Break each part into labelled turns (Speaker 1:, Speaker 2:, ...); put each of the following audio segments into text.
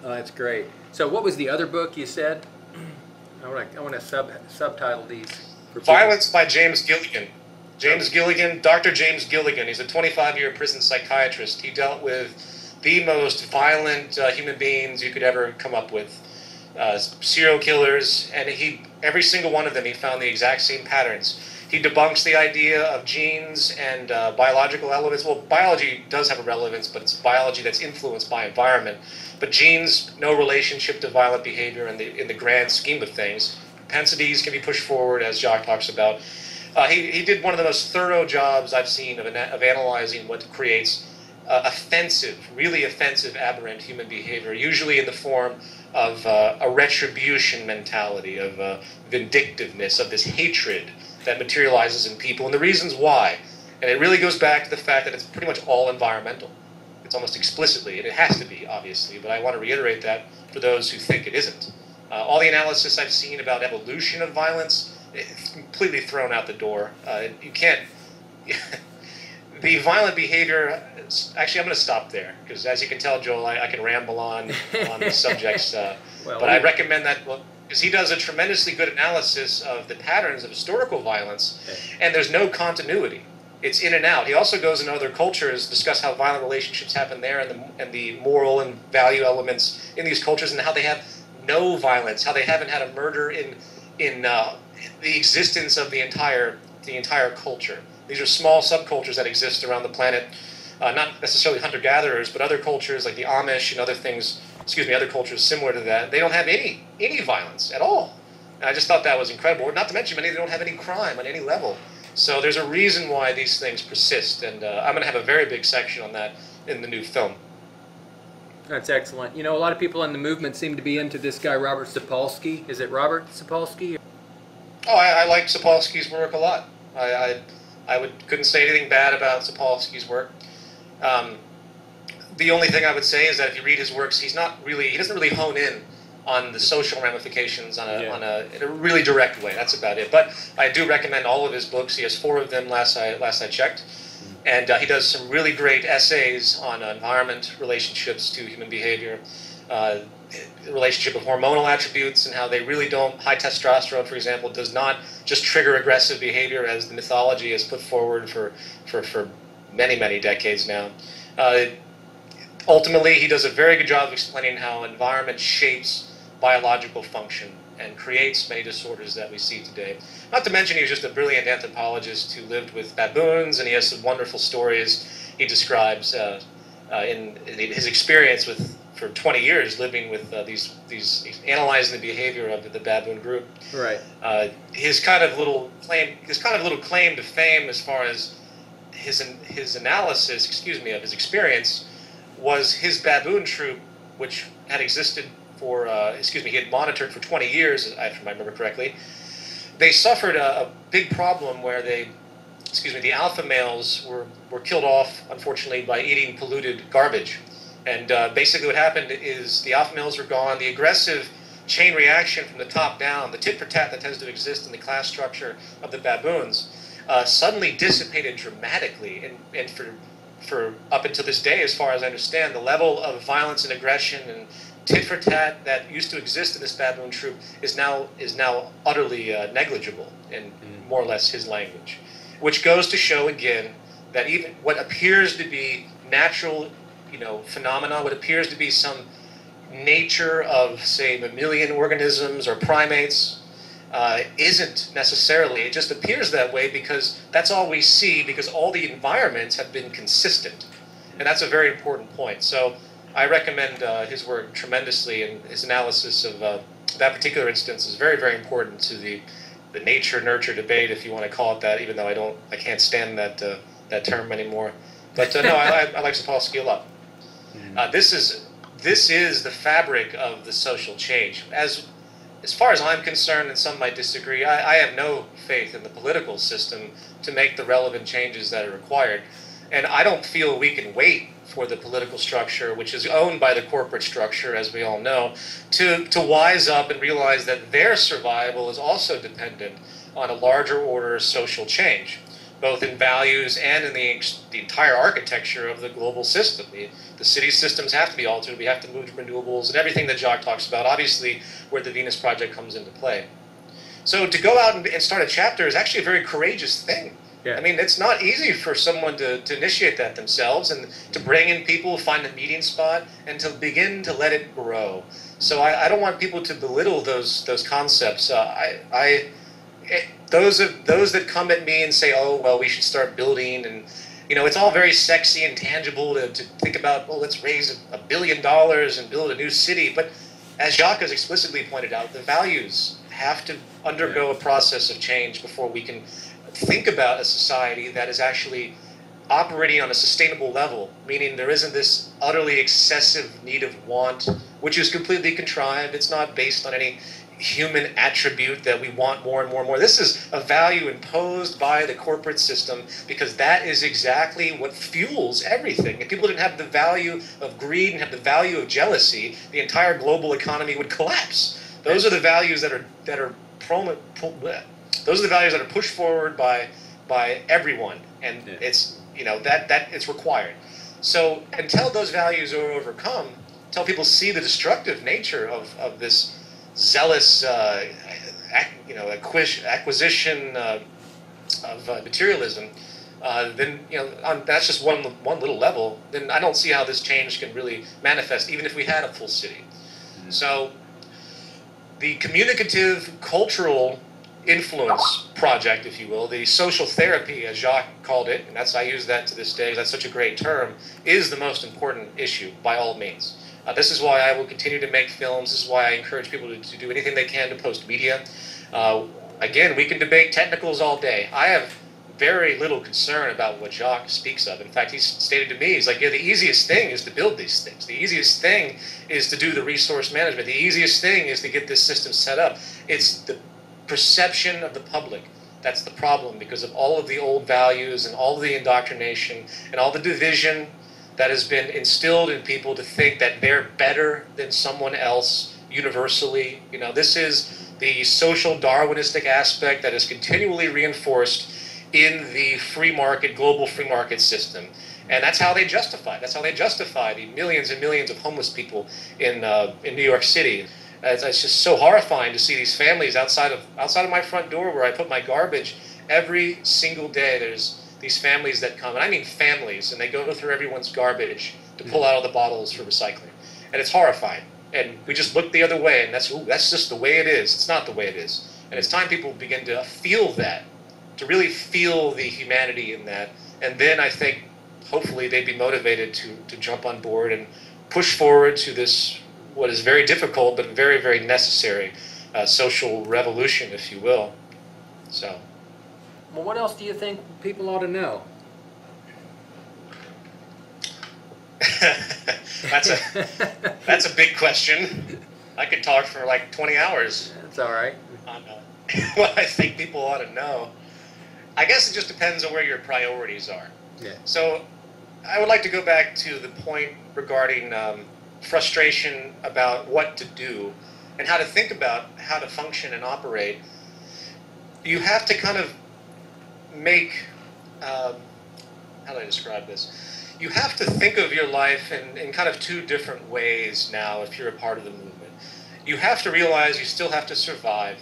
Speaker 1: Oh, that's great. So, what was the other book you said? I want to subtitle these for people.
Speaker 2: Violence by James Gilligan. James Gilligan, Dr. James Gilligan. He's a 25-year prison psychiatrist. He dealt with the most violent human beings you could ever come up with. Serial killers, and every single one of them, he found the exact same patterns. He debunks the idea of genes and biological elements. Well, biology does have a relevance, but it's biology that's influenced by environment. But genes, no relationship to violent behavior in the grand scheme of things. Propensities can be pushed forward, as Jacques talks about. He did one of the most thorough jobs I've seen of analyzing what creates offensive, really offensive, aberrant human behavior, usually in the form of a retribution mentality, of vindictiveness, of this hatred that materializes in people, and the reasons why. And it really goes back to the fact that it's pretty much all environmental. It's almost explicitly, and it has to be, obviously, but I want to reiterate that for those who think it isn't. All the analysis I've seen about evolution of violence, it's completely thrown out the door. You can't... The violent behavior, actually I'm going to stop there, because as you can tell, Joel, I can ramble on these subjects, but I recommend that book, because he does a tremendously good analysis of the patterns of historical violence, and there's no continuity. It's in and out. He also goes into other cultures, discuss how violent relationships happen there, and the moral and value elements in these cultures, and how they have no violence, how they haven't had a murder in the existence of the entire culture. These are small subcultures that exist around the planet, not necessarily hunter-gatherers, but other cultures like the Amish and other things, other cultures similar to that. They don't have any violence at all. And I just thought that was incredible. Not to mention, many of them don't have any crime on any level. So there's a reason why these things persist, and I'm going to have a very big section on that in the new film.
Speaker 1: That's excellent. You know, a lot of people in the movement seem to be into this guy, Robert Sapolsky. Is it Robert Sapolsky?
Speaker 2: Oh, I like Sapolsky's work a lot. Couldn't say anything bad about Sapolsky's work. The only thing I would say is that if you read his works, he doesn't really hone in on the social ramifications in a really direct way. That's about it. But I do recommend all of his books. He has 4 of them last I checked. And he does some really great essays on environment, relationships to human behavior, the relationship of hormonal attributes and how they really don't. High testosterone, for example, does not just trigger aggressive behavior as the mythology has put forward for many, many decades now. Ultimately, he does a very good job of explaining how environment shapes biological function and creates many disorders that we see today. Not to mention, he was just a brilliant anthropologist who lived with baboons, and he has some wonderful stories he describes in his experience for 20 years living with analyzing the behavior of the baboon group.
Speaker 1: Right.
Speaker 2: His kind of little claim to fame, as far as his analysis, of his experience, was his baboon troop, which had existed for, he had monitored for 20 years, if I remember correctly. They suffered a big problem where the alpha males were killed off, unfortunately, by eating polluted garbage. And basically what happened is the alpha males were gone. The aggressive chain reaction from the top down, the tit-for-tat that tends to exist in the class structure of the baboons, suddenly dissipated dramatically. And for up until this day, as far as I understand, the level of violence and aggression and tit-for-tat that used to exist in this baboon troop is now utterly negligible in more or less his language. Which goes to show again that even what appears to be natural phenomena, what appears to be some nature of, say, mammalian organisms or primates, isn't necessarily. It just appears that way because that's all we see, because all the environments have been consistent. And that's a very important point. So I recommend his work tremendously, and his analysis of that particular instance is very, very important to the nature-nurture debate, if you want to call it that, even though I can't stand that term anymore. But no, I like Sapolsky a lot. This is the fabric of the social change. As far as I'm concerned, and some might disagree, I have no faith in the political system to make the relevant changes that are required. And I don't feel we can wait for the political structure, which is owned by the corporate structure, as we all know, to wise up and realize that their survival is also dependent on a larger order social change. both in values and in the entire architecture of the global system. The city systems have to be altered. We have to move to renewables and everything that Jacques talks about, obviously where the Venus Project comes into play. So to go out and start a chapter is actually a very courageous thing.
Speaker 1: Yeah.
Speaker 2: I mean, it's not easy for someone to initiate that themselves and to bring in people, find a meeting spot, and to begin to let it grow. So I don't want people to belittle those concepts. Those that come at me and say, oh, well, we should start building, and it's all very sexy and tangible to think about, well, let's raise $1 billion and build a new city. But as Jacques has explicitly pointed out, the values have to undergo a process of change before we can think about a society that is actually operating on a sustainable level, meaning there isn't this utterly excessive need of want, which is completely contrived. It's not based on any human attribute that we want more and more and more. This is a value imposed by the corporate system because that is exactly what fuels everything. If people didn't have the value of greed and have the value of jealousy, the entire global economy would collapse. Those are the values that are those are the values that are pushed forward by everyone, and it's that it's required. So until those values are overcome, until people see the destructive nature of this zealous acquisition of materialism, then that's just one little level. Then I don't see how this change can really manifest, even if we had a full city. Mm-hmm. So the communicative cultural influence project, if you will, the social therapy, as Jacques called it, and I use that to this day, that's such a great term, is the most important issue by all means. This is why I will continue to make films. This is why I encourage people to do anything they can to post media. Again, we can debate technicals all day. I have very little concern about what Jacques speaks of. In fact, he's stated to me, he's like, the easiest thing is to build these things. The easiest thing is to do the resource management. The easiest thing is to get this system set up. It's the perception of the public that's the problem, because of all of the old values and all of the indoctrination and all the division that has been instilled in people to think that they're better than someone else universally. This is the social Darwinistic aspect that is continually reinforced in the free market, global free market system. And that's how they justify it. That's how they justify the millions and millions of homeless people in New York City. It's just so horrifying to see these families outside of my front door where I put my garbage. Every single day there's these families that come, and I mean families, and they go through everyone's garbage to pull out all the bottles for recycling. And it's horrifying. And we just look the other way, and that's just the way it is. It's not the way it is. And it's time people begin to feel that, to really feel the humanity in that. And then I think hopefully they'd be motivated to jump on board and push forward to this, what is very difficult but very, very necessary social revolution, if you will. So.
Speaker 1: Well, what else do you think people ought to know?
Speaker 2: That's a big question. I could talk for like 20 hours.
Speaker 1: That's all right.
Speaker 2: On what I think people ought to know. I guess it just depends on where your priorities are.
Speaker 1: Yeah.
Speaker 2: So I would like to go back to the point regarding frustration about what to do and how to think about how to function and operate. You have to kind of make, how do I describe this? You have to think of your life in kind of two different ways now if you're a part of the movement. You have to realize you still have to survive.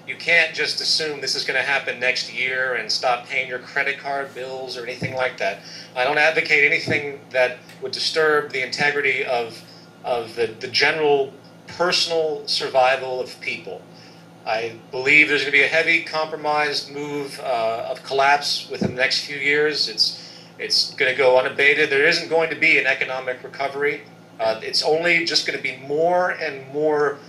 Speaker 2: You can't just assume this is going to happen next year and stop paying your credit card bills or anything like that. I don't advocate anything that would disturb the integrity of the general personal survival of people. I believe there's going to be a heavy compromised move of collapse within the next few years. It's going to go unabated. There isn't going to be an economic recovery. It's only just going to be more and more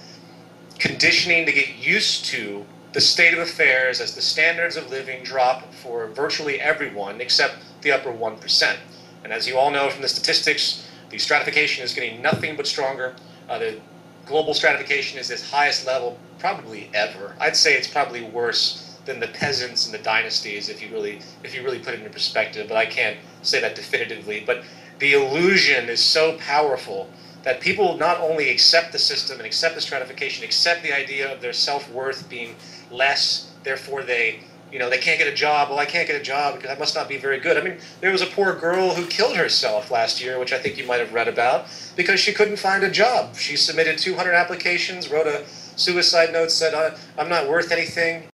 Speaker 2: conditioning to get used to the state of affairs as the standards of living drop for virtually everyone except the upper 1%. And as you all know from the statistics, the stratification is getting nothing but stronger. The global stratification is its highest level probably ever. I'd say it's probably worse than the peasants and the dynasties if you really put it into perspective, but I can't say that definitively. But the illusion is so powerful that people not only accept the system and accept the stratification, accept the idea of their self-worth being less, therefore they You know, they can't get a job. Well, I can't get a job because I must not be very good. I mean, there was a poor girl who killed herself last year, which I think you might have read about, because she couldn't find a job. She submitted 200 applications, wrote a suicide note, said, I'm not worth anything.